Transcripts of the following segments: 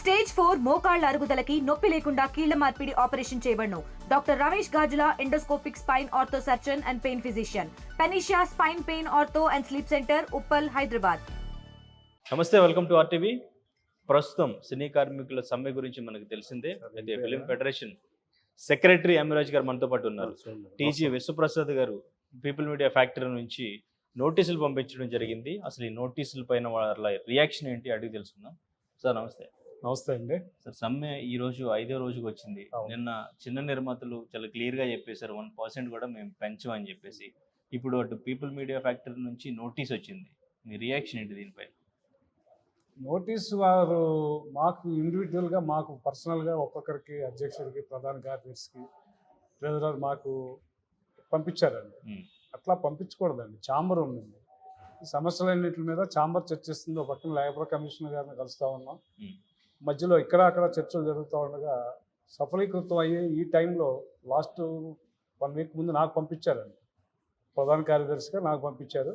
Stage 4 మోకాళ్ల అరుగుదలకి నొప్పి లేకుండా కీళ్ల మార్పిడి ఆపరేషన్ చేయబడును. Doctor Ramesh Gajula, endoscopic spine ortho surgeon and pain physician, Panacea spine pain ortho and sleep centre, Uppal, Hyderabad. నమస్తే, వెల్కమ్ టు ఆర్టీవీ. ప్రస్తుతం సినీ కార్మికుల సమ్మె గురించి మనకు తెలిసిందే. అయితే ఫిలిం ఫెడరేషన్ సెక్రటరీ అమిరాజ్ గారు మనతో పాటు ఉన్నారు. టీజీ విశ్వప్రసాద్ గారు పీపుల్ మీడియా ఫ్యాక్టరీ నుంచి నోటీసులు పంపించడం జరిగింది. అసలు ఈ నోటీసుల పైన వాళ్ళ రియాక్షన్ ఏంటి అడిగి తెలుసుకుందాం. సార్ నమస్తే. నమస్తే అండి. సార్, సమ్మె ఈ రోజు 5వ రోజుకి వచ్చింది. నిన్న చిన్న నిర్మాతలు చాలా క్లియర్గా చెప్పేశారు 1% కూడా మేము పెంచమని చెప్పేసి. ఇప్పుడు అటు పీపుల్ మీడియా ఫ్యాక్టరీ నుంచి నోటీస్ వచ్చింది. మీ రియాక్షన్ ఏంటి దీనిపై? నోటీస్ వారు మాకు ఇండివిజువల్గా, మాకు పర్సనల్గా ఒక్కొక్కరికి, అధ్యక్షుడికి, ప్రధాన కార్యదర్శికి, ట్రెజరర్ మాకు పంపించారండి. అట్లా పంపించకూడదండి. ఛాంబర్ ఉందండి. ఈ సమస్యలన్నింటి మీద ఛాంబర్ చర్చిస్తుంది. ఒక పక్కన లేబర్ కమిషనర్ గారిని కలుస్తూ ఉన్నాం. మధ్యలో ఇక్కడ అక్కడ చర్చలు జరుగుతూ ఉండగా సఫలీకృతం అయ్యే ఈ టైంలో లాస్ట్ 1 వీక్ ముందు నాకు పంపించారండి. ప్రధాన కార్యదర్శిగా నాకు పంపించారు.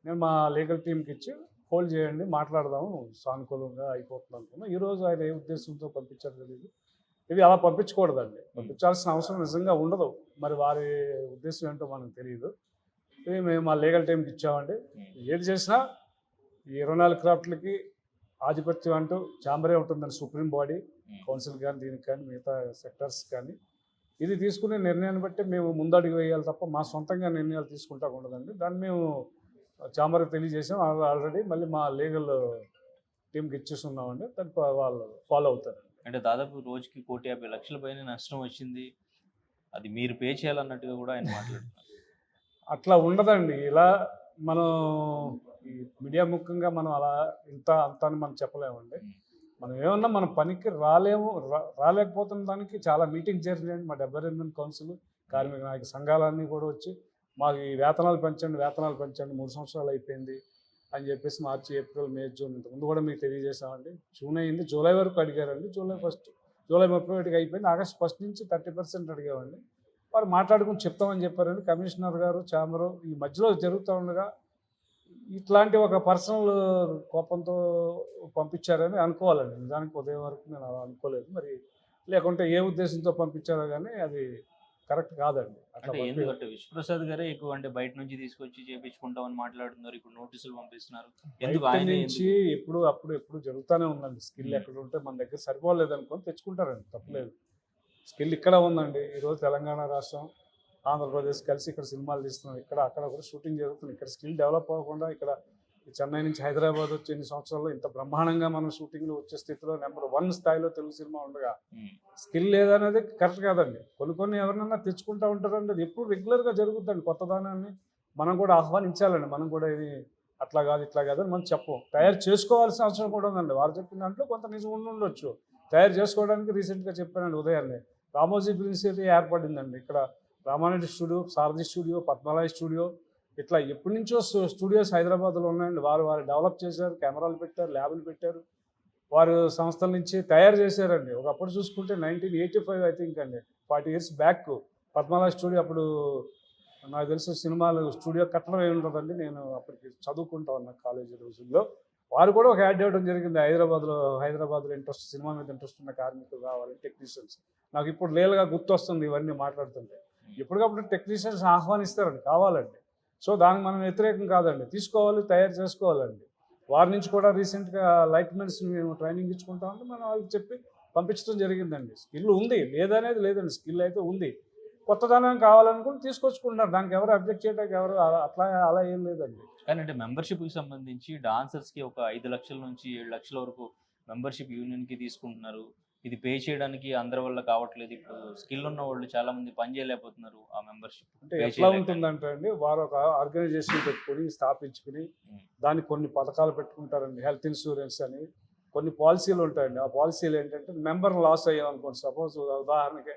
నేను మా లీగల్ టీంకి ఇచ్చి హోల్డ్ చేయండి, మాట్లాడదాము, సానుకూలంగా అయిపోతుంది అనుకున్నాం. ఈరోజు ఆయన ఏ ఉద్దేశంతో పంపించారు తెలియదు. ఇది అలా పంపించకూడదండి. పంపించాల్సిన అవసరం నిజంగా ఉండదు. మరి వారి ఉద్దేశం ఏంటో మనకు తెలియదు. ఇది మేము మా లీగల్ టీంకి ఇచ్చామండి. ఏది చేసినా ఈ 24 క్రాఫ్ట్లకి ఆధిపత్యం అంటూ ఛాంబరే ఉంటుందండి. సుప్రీం బాడీ, కౌన్సిల్ కానీ, దీనికి కానీ, మిగతా సెక్టర్స్ కానీ ఇది తీసుకునే నిర్ణయాన్ని బట్టి మేము ముందడుగు వేయాలి తప్ప మా సొంతంగా నిర్ణయాలు తీసుకుంటా ఉండదండి. దాన్ని మేము ఛాంబర్కి తెలియజేసాం ఆల్రెడీ. మళ్ళీ మా లీగల్ టీంకి ఇచ్చేస్తున్నామండి. దాన్ని వాళ్ళు ఫాలో అవుతారు. అంటే దాదాపు రోజుకి 1,50,00,000 పైన నష్టం వచ్చింది, అది మీరు పే చేయాలన్నట్టుగా కూడా ఆయన మాట్లాడుతున్నారు. అట్లా ఉండదండి. ఇలా మనం ఈ మీడియా ముఖ్యంగా మనం అలా ఇంత అంత అని మనం చెప్పలేమండి. మనం ఏమన్నా మన పనికి రాలేకపోతున్న దానికి చాలా మీటింగ్ జరిగినాయండి. మా 72 కౌన్సిల్, కార్మిక నాయక సంఘాలన్నీ కూడా వచ్చి మాకు ఈ వేతనాలు పెంచండి 3 సంవత్సరాలు అయిపోయింది అని చెప్పేసి మార్చి, ఏప్రిల్, మే, జూన్ ఇంతకుముందు కూడా మీకు తెలియజేసామండి. జూన్ అయింది, జూలై వరకు అడిగారండి. జూలై 31కి అయిపోయింది. ఆగస్ట్ 1 నుంచి 30% అడిగామండి. వారు మాట్లాడుకుని చెప్తామని చెప్పారండి. కమిషనర్ గారు, ఛాంబరు ఈ మధ్యలో జరుగుతూ ఉండగా ఇట్లాంటి ఒక పర్సనల్ కోపంతో పంపించారని అనుకోవాలండి. నిజానికి ఉదయం వరకు నేను అలా అనుకోలేదు. మరి లేకుంటే ఏ ఉద్దేశంతో పంపించారో కానీ అది కరెక్ట్ కాదండి. అంటే ఎందుకంటే విశ్వప్రసాద్ గారే ఎక్కువ, అంటే బయట నుంచి తీసుకొచ్చి చేయించుకుంటామని మాట్లాడుతున్నారు. ఇప్పుడు నోటీసులు పంపిస్తున్నారు. ఎందుకు ఆయన నుంచి ఎప్పుడు జరుగుతూనే ఉందండి. స్కిల్ ఎక్కడ ఉంటే మన దగ్గర సరిపోలేదు అనుకొని తెచ్చుకుంటారండి, తప్పలేదు. స్కిల్ ఇక్కడ ఉందండి. ఈరోజు తెలంగాణ రాష్ట్రం, ఆంధ్రప్రదేశ్ కలిసి ఇక్కడ సినిమాలు తీస్తున్నాం. ఇక్కడ అక్కడ కూడా షూటింగ్ జరుగుతుంది. ఇక్కడ స్కిల్ డెవలప్ అవ్వకుండా ఇక్కడ చెన్నై నుంచి హైదరాబాద్ వచ్చే ఎన్ని సంవత్సరాల్లో ఇంత బ్రహ్మాండంగా మనం షూటింగ్లో వచ్చే స్థితిలో నెంబర్ 1 స్థాయిలో తెలుగు సినిమా ఉండగా స్కిల్ లేదనేది కరెక్ట్ కాదండి. కొన్ని ఎవరినైనా తెచ్చుకుంటూ ఉంటారండి. అది ఎప్పుడు రెగ్యులర్గా జరుగుతుందండి. కొత్తదానాన్ని మనం కూడా ఆహ్వానించాలండి. మనం కూడా ఇది అట్లా కాదు ఇట్లా కాదు అని మనం చెప్పం. తయారు చేసుకోవాల్సిన అవసరం కూడా ఉందండి. వారు చెప్పిన దాంట్లో కొంత నిజం ఉండొచ్చు. తయారు చేసుకోవడానికి రీసెంట్గా చెప్పానండి, ఉదయాన్నే రామోజీ ఫిల్మ్ సిటీ ఏర్పడిందండి. ఇక్కడ Ramareddy studio, Sarathi studio, Padmalaya studio, ఇట్లా ఎప్పటి నుంచో స్టూడియోస్ హైదరాబాద్లో ఉన్నాయండి. వారు డెవలప్ చేశారు, కెమెరాలు పెట్టారు, ల్యాబ్లు పెట్టారు. వారు సంస్థల నుంచి తయారు చేశారండి. ఒకప్పుడు చూసుకుంటే 1985 ఐ థింక్ అండి, 40 years బ్యాక్ పద్మలాయ స్టూడియో. అప్పుడు నాకు తెలిసిన సినిమాలు స్టూడియో కట్టడం ఏమి ఉంటుందండి. నేను అప్పటికి చదువుకుంటా ఉన్నా కాలేజీ రోజుల్లో. వారు కూడా ఒక యాడ్ ఇవ్వడం జరిగింది. హైదరాబాద్లో ఇంట్రెస్ట్, సినిమా మీద ఇంట్రెస్ట్ ఉన్న కార్మికులు కావాలని, టెక్నీషియన్స్. నాకు ఇప్పుడు లేలుగా గుర్తొస్తుంది ఇవన్నీ మాట్లాడుతుంటే. ఎప్పటికప్పుడు టెక్నీషియన్స్ ఆహ్వానిస్తారండి, కావాలండి. సో దానికి మనం వ్యతిరేకం కాదండి. తీసుకోవాలి, తయారు చేసుకోవాలండి. వారి నుంచి కూడా రీసెంట్గా లైట్మెన్స్ మేము ట్రైనింగ్ ఇచ్చుకుంటామంటే మనం వాళ్ళకి చెప్పి పంపించడం జరిగిందండి. స్కిల్ ఉంది, లేదనేది లేదండి. స్కిల్ అయితే ఉంది. కొత్తదనం కావాలనుకుని తీసుకొచ్చుకుంటున్నారు. దానికి ఎవరు అబ్జెక్ట్ చేయడానికి ఎవరు అలా ఏం లేదండి. కానీ అంటే మెంబర్షిప్కి సంబంధించి డాన్సర్స్కి ఒక 5 లక్షల నుంచి 7 లక్షల వరకు మెంబర్షిప్ యూనియన్కి తీసుకుంటున్నారు. ఇది పే చేయడానికి అందరి వల్ల కావట్లేదు. ఇప్పుడు స్కిల్ ఉన్న వాళ్ళు చాలా మంది పని చేయలేకపోతున్నారు. ఆ మెంబర్షిప్ అంటే ఎట్లా ఉంటుందంటే అండి, వారు ఒక ఆర్గనైజేషన్ పెట్టుకుని స్థాపించుకుని దానికి కొన్ని పథకాలు పెట్టుకుంటారండి. హెల్త్ ఇన్సూరెన్స్ అని కొన్ని పాలసీలు ఉంటాయండి. ఆ పాలసీలు ఏంటంటే మెంబర్ లాస్ అయ్యామనుకోండి, సపోజ్ ఉదాహరణకి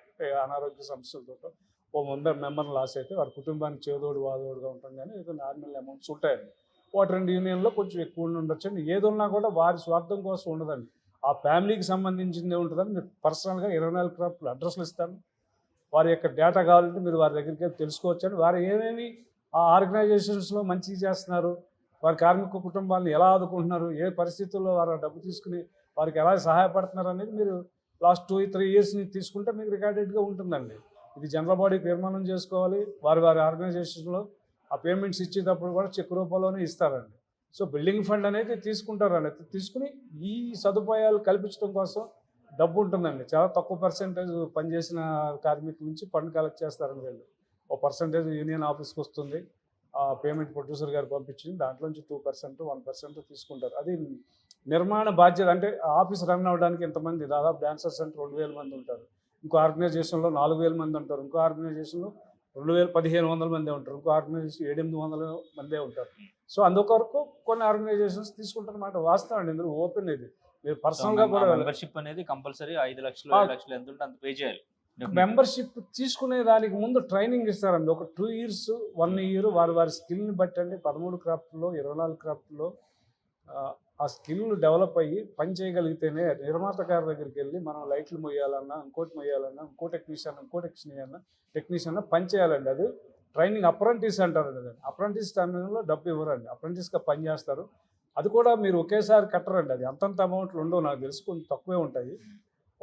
అనారోగ్య సమస్యలతో ఓ మెంబర్ లాస్ అయితే వారి కుటుంబానికి చేదోడు వాదోడుగా ఉంటాం. కానీ ఏదో నార్మల్ అమౌంట్స్ ఉంటాయండి. వాటి 2 యూనియన్లో కొంచెం ఎక్కువ ఉండొచ్చండి. ఏది ఉన్నా కూడా వారి స్వార్థం కోసం ఉండదండి. ఆ ఫ్యామిలీకి సంబంధించిందే ఉంటుందని మీరు పర్సనల్గా 24 క్రాఫ్ట్లు అడ్రస్లు ఇస్తాను. వారి యొక్క డేటా కావాలంటే మీరు వారి దగ్గరికి వెళ్ళి తెలుసుకోవచ్చని. వారు ఏమేమి ఆ ఆర్గనైజేషన్స్లో మంచిగా చేస్తున్నారు, వారి కార్మిక కుటుంబాలను ఎలా ఆదుకుంటున్నారు, ఏ పరిస్థితుల్లో వారు డబ్బు తీసుకుని వారికి ఎలా సహాయపడుతున్నారు అనేది మీరు లాస్ట్ 2-3 ఇయర్స్ తీసుకుంటే మీకు రికార్డెడ్గా ఉంటుందండి. ఇది జనరల్ బాడీకి తీర్మానం చేసుకోవాలి. వారి ఆర్గనైజేషన్లో ఆ పేమెంట్స్ ఇచ్చేటప్పుడు కూడా చెక్ రూపంలోనే ఇస్తారండి. సో బిల్డింగ్ ఫండ్ అనేది తీసుకుంటారండి. తీసుకుని ఈ సదుపాయాలు కల్పించడం కోసం డబ్బు ఉంటుందండి. చాలా తక్కువ పర్సెంటేజ్ పనిచేసిన కార్మికుల నుంచి ఫండ్ కలెక్ట్ చేస్తారండి వీళ్ళు. ఓ పర్సెంటేజ్ యూనియన్ ఆఫీస్కి వస్తుంది, ఆ పేమెంట్ ప్రొడ్యూసర్ గారు పంపించింది, దాంట్లోంచి 2%, 1% తీసుకుంటారు. అది నిర్మాణ బాధ్యత. అంటే ఆఫీస్ రన్ అవ్వడానికి ఎంతమంది, దాదాపు డాన్సర్స్ అంటే 2000 మంది ఉంటారు, ఇంకో ఆర్గనైజేషన్లో 4000 మంది ఉంటారు, ఇంకో ఆర్గనైజేషన్లో 1500 మందే ఉంటారు, ఇంకో ఆర్గనైజేషన్ 700-800 మందే ఉంటారు. సో అందుకొరకు కొన్ని ఆర్గనైజేషన్స్ తీసుకుంటారన్నమాట. వాస్తవం అండి, ఇందులో ఓపెన్ ఇది. మీరు పర్సనల్గా కూడా మెంబర్షిప్ అనేది కంపల్సరీ 5 లక్షలు 7 లక్షలు ఎంత ఉంటే అంత పే చేయాలి. మెంబర్షిప్ తీసుకునే దానికి ముందు ట్రైనింగ్ ఇస్తారండి. ఒక 2 ఇయర్స్ 1 ఇయర్ వారి స్కిల్ని బట్టి అండి. 13 క్రాఫ్ట్లో 24 క్రాఫ్ట్లో ఆ స్కిల్ డెవలప్ అయ్యి పని చేయగలిగితేనే నిర్మాత గారి దగ్గరికి వెళ్ళి మనం లైట్లు మొయ్యాలన్నా, ఇంకోటి మొయ్యాలన్నా, ఇంకో టెక్నీషియన్ పని చేయాలండి. అది ట్రైనింగ్ అప్రెంటిస్ అంటారండి. దాన్ని అప్రెంటిస్ టైంలో డబ్బు ఇవ్వరండి, అప్రెంటిస్గా పని చేస్తారు. అది కూడా మీరు ఒకేసారి కట్టరండి. అది అంతంత అమౌంట్లు ఉండవు, నాకు తెలిసి కొంచెం తక్కువే ఉంటాయి.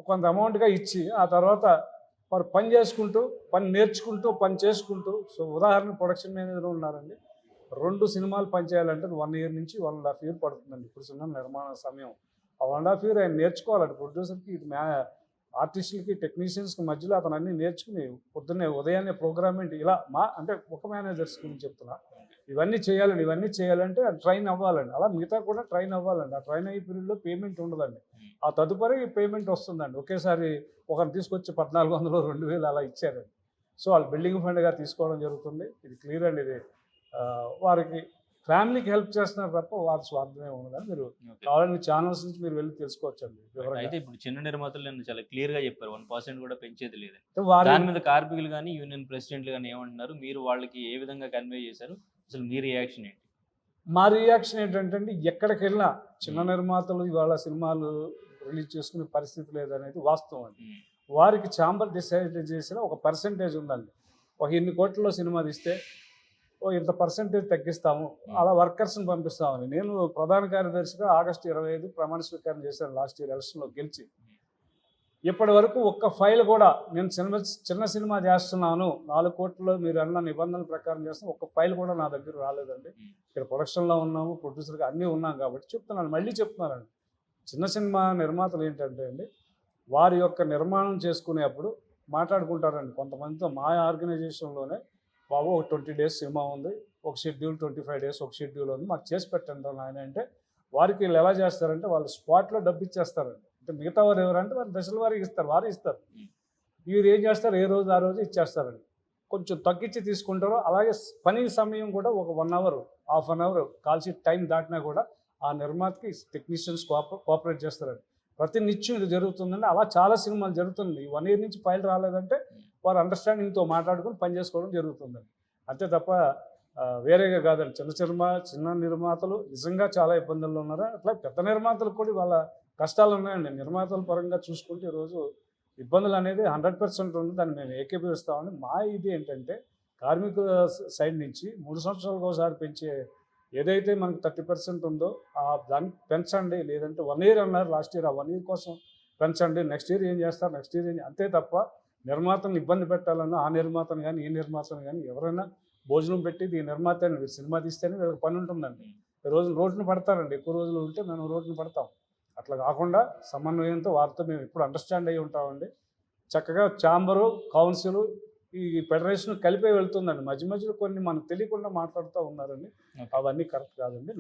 కొంత అమౌంట్గా ఇచ్చి ఆ తర్వాత వారు పని చేసుకుంటూ, పని నేర్చుకుంటూ, పని చేసుకుంటూ. సో ఉదాహరణ ప్రొడక్షన్ మేనేజర్ ఉన్నారండి, 2 సినిమాలు పని చేయాలంటే 1 ఇయర్ నుంచి 1.5 ఇయర్ పడుతుందండి ఇప్పుడు సినిమా నిర్మాణ సమయం. ఆ 1.5 ఇయర్ ఆయన నేర్చుకోవాలండి. ప్రొడ్యూసర్కి, ఇటు ఆర్టిస్టులకి, టెక్నీషియన్స్కి మధ్యలో అతను అన్నీ నేర్చుకుని పొద్దున్నే ఉదయాన్నే ప్రోగ్రామెంట్ ఇలా అంటే ఒక మేనేజర్స్ గురించి చెప్తున్నా, ఇవన్నీ చేయాలంటే ట్రైన్ అవ్వాలండి. అలా మిగతా కూడా ట్రైన్ అవ్వాలండి. ఆ ట్రైన్ అయ్యే పీరియడ్లో పేమెంట్ ఉండదండి. ఆ తదుపరి పేమెంట్ వస్తుందండి. ఒకేసారి ఒకరిని తీసుకొచ్చి 1400, 2000 అలా ఇచ్చారండి. సో వాళ్ళు బిల్డింగ్ ఫండ్గా తీసుకోవడం జరుగుతుంది. ఇది క్లియర్ అండి. ఇది వారికి ఫ్యామిలీకి హెల్ప్ చేస్తున్నారు తప్ప వారి స్వార్థమే ఉండదని మీరు కావాలని ఛానల్స్ నుంచి మీరు వెళ్ళి తెలుసుకోవచ్చండి. అయితే ఇప్పుడు చిన్న నిర్మాతలు నేను చాలా క్లియర్గా చెప్పారు, 1% కూడా పెంచేది లేదు. వారి దాని మీద కార్మికులు కానీ యూనియన్ ప్రెసిడెంట్లు కానీ ఏమంటున్నారు, మీరు వాళ్ళకి ఏ విధంగా కన్వే చేశారు, అసలు మీ రియాక్షన్ ఏంటి? మా రియాక్షన్ ఏంటంటే అండి, ఎక్కడికి వెళ్ళినా చిన్న నిర్మాతలు ఇవాళ సినిమాలు రిలీజ్ చేసుకునే పరిస్థితి లేదనేది వాస్తవం అండి. వారికి ఛాంబర్ డిసైడ్ చేసిన ఒక పర్సెంటేజ్ ఉందండి. ఒక ఇన్ని కోట్లలో సినిమా తీస్తే ఇంత పర్సెంటేజ్ తగ్గిస్తాము, అలా వర్కర్స్ని పంపిస్తామని. నేను ప్రధాన కార్యదర్శిగా ఆగస్టు 25 ప్రమాణ స్వీకారం చేశాను లాస్ట్ ఇయర్ ఎలక్షన్లో గెలిచి. ఇప్పటి వరకు ఒక్క ఫైల్ కూడా నేను చిన్న సినిమా చేస్తున్నాను 4 కోట్లలో మీరు అన్న నిబంధనల ప్రకారం చేస్తాను, ఒక్క ఫైల్ కూడా నా దగ్గర రాలేదండి. ఇక్కడ ప్రొడక్షన్లో ఉన్నాము, ప్రొడ్యూసర్గా అన్నీ ఉన్నాం కాబట్టి చెప్తున్నాను, మళ్ళీ చెప్తున్నానండి. చిన్న సినిమా నిర్మాతలు ఏంటంటే అండి, వారి యొక్క నిర్మాణం చేసుకునేప్పుడు మాట్లాడుకుంటారండి కొంతమందితో. మా ఆర్గనైజేషన్లోనే బాబు ఒక 20 డేస్ సినిమా ఉంది, ఒక షెడ్యూల్ 25 డేస్ ఒక షెడ్యూల్ ఉంది, మాకు చేసి పెట్టండి ఆయన అంటే, వారికి వీళ్ళు ఎలా చేస్తారంటే వాళ్ళు స్పాట్లో డబ్బు ఇచ్చేస్తారండి. అంటే మిగతా వారు ఎవరంటే వారు దశల వారికి ఇస్తారు, వారు ఇస్తారు. వీరు ఏం చేస్తారు, ఏ రోజు ఆ రోజు ఇచ్చేస్తారండి. కొంచెం తగ్గించి తీసుకుంటారు. అలాగే పని సమయం కూడా ఒక 1 hour, half an hour call sheet time దాటినా కూడా ఆ నిర్మాతకి టెక్నీషియన్స్ కోఆపరేట్ చేస్తారండి. ప్రతి నిత్యం ఇది జరుగుతుందండి. అలా చాలా సినిమాలు జరుగుతుంది. 1 ఇయర్ నుంచి ఫైల్ రాలేదంటే వారు అండర్స్టాండింగ్తో మాట్లాడుకుని పని చేసుకోవడం జరుగుతుందండి. అంతే తప్ప వేరేగా కాదండి. చిన్న నిర్మాతలు నిజంగా చాలా ఇబ్బందుల్లో ఉన్నారు. అట్లా పెద్ద నిర్మాతలకు కూడా వాళ్ళ కష్టాలు ఉన్నాయండి. నిర్మాతల పరంగా చూసుకుంటే ఈరోజు ఇబ్బందులు అనేది 100% ఉంది. దాన్ని మేము ఏకీభవిస్తామని మా ఇది ఏంటంటే, కార్మికుల సైడ్ నుంచి 3 సంవత్సరాలకు ఒకసారి పెంచే ఏదైతే మనకు 30% ఉందో దాన్ని పెంచండి. లేదంటే 1 ఇయర్ అన్నారు లాస్ట్ ఇయర్, ఆ 1 ఇయర్ కోసం పెంచండి. నెక్స్ట్ ఇయర్ ఏం చేస్తారు, నెక్స్ట్ ఇయర్ అంతే తప్ప నిర్మాతను ఇబ్బంది పెట్టాలన్నా ఆ నిర్మాతను కానీ ఈ నిర్మాతను కానీ ఎవరైనా భోజనం పెట్టి ఈ నిర్మాత సినిమా తీస్తేనే వీళ్ళకి పని ఉంటుందండి. రోడ్డును పడతారండి, ఎక్కువ రోజులు ఉంటే మనం రోడ్డును పడతాం. అట్లా కాకుండా సమన్వయంతో వారితో మేము ఎప్పుడు అండర్స్టాండ్ అయ్యి ఉంటామండి. చక్కగా ఛాంబరు, కౌన్సిల్, ఈ ఫెడరేషన్ కలిపే వెళ్తుందండి. మధ్య మధ్యలో కొన్ని మనకు తెలియకుండా మాట్లాడుతూ ఉన్నారండి. అవన్నీ కరెక్ట్ కాదండి.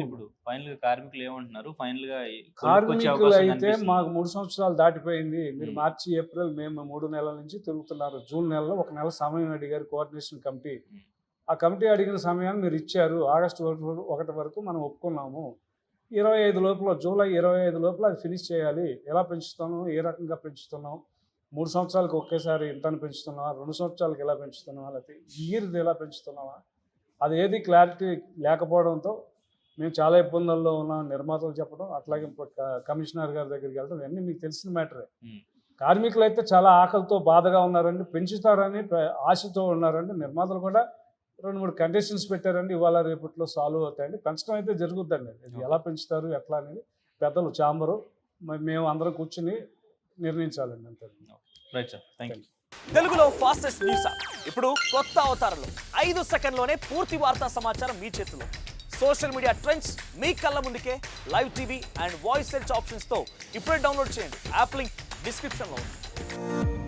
ఇప్పుడు ఫైనల్ గా కార్మికులు ఏమంటున్నారు, ఫైనల్ గా కార్మికులు అయితే మాకు 3 సంవత్సరాలు దాటిపోయింది, మీరు మార్చి, ఏప్రిల్, మే 3 నెలల నుంచి తిరుగుతున్నారు. జూన్ నెలలో 1 నెల సమయం అడిగారు కోఆర్డినేషన్ కమిటీ. ఆ కమిటీ అడిగిన సమయాన్ని మీరు ఇచ్చారు. ఆగస్టు 1 వరకు మనం ఒప్పుకున్నాము. 25 లోపల, జూలై 25 లోపల అది ఫినిష్ చేయాలి. ఎలా పెంచుతున్నాం, ఏ రకంగా పెంచుతున్నాం, 3 సంవత్సరాలకు ఒకేసారి ఇంతని పెంచుతున్నావా, 2 సంవత్సరాలకు ఎలా పెంచుతున్నావా, లేకపోతే ఇయర్ది ఎలా పెంచుతున్నావా, అది ఏది క్లారిటీ లేకపోవడంతో మేము చాలా ఇబ్బందుల్లో ఉన్నాం నిర్మాతలు చెప్పడం. అట్లాగే కమిషనర్ గారి దగ్గరికి వెళ్ళడం, ఇవన్నీ మీకు తెలిసిన మ్యాటరే. కార్మికులు అయితే చాలా ఆకలితో బాధగా ఉన్నారండి, పెంచుతారని ఆశతో ఉన్నారండి. నిర్మాతలు కూడా 2-3 కండిషన్స్ పెట్టారండి, ఇవాళ రేపట్లో సాల్వ్ అవుతాయండి. పెంచడం అయితే జరుగుద్దండి. ఇది ఎలా పెంచుతారు ఎట్లా అనేది పెద్దలు ఛాంబరు మేము అందరం కూర్చుని నిర్ణయించాలండి అంతే. Right sir, thank you. తెలుగులో ఫాస్టెస్ట్ న్యూస్ యాప్ ఇప్పుడు కొత్త అవతారంలో 5 సెకండ్లోనే పూర్తి వార్తా సమాచారం మీ చేతిలో. సోషల్ మీడియా ట్రెండ్స్ మీ కళ్ళ ముందుకే live TV and voice search ఆప్షన్స్తో ఇప్పుడే డౌన్లోడ్ చేయండి. యాప్ లింక్ డిస్క్రిప్షన్లో ఉంది.